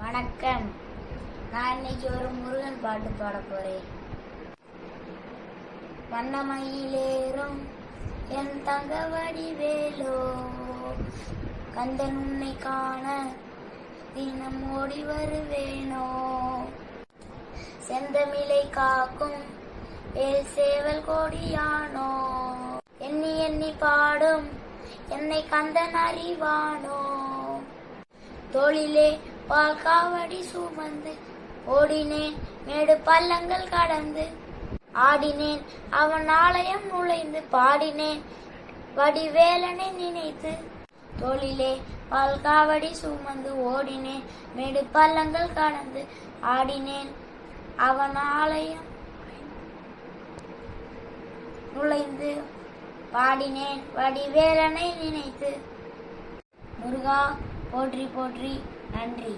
வணக்கம். நான் இன்னைக்கு ஒரு முருகன் பாட்டு பாட போறேன். வண்ணமயிலேறும் என் தங்க வடிவேலோ, கந்தன் உன்னை காண தினம் ஓடி வருவேனோ, செந்தமிழை காக்கும் வேல் சேவல் கோடியானோ, எண்ணி எண்ணி பாடும் என்னை கந்தன் அறிவானோ, தோளிலே பால் காவடி சுமந்து ஓடினேன் மேடு பள்ளங்கள் கடந்து, ஆடினேன் அவன் ஆலயம் நுழைந்து பாடினேன் வடிவேலனை நினைத்து, தோளிலே பால் காவடி சுமந்து ஓடினேன் மேடு பள்ளங்கள் கடந்து, ஆடினேன் அவன் ஆலயம் நுழைந்து பாடினேன் வடிவேலனை நினைத்து. முருகா போற்றி போற்றி, நன்றி.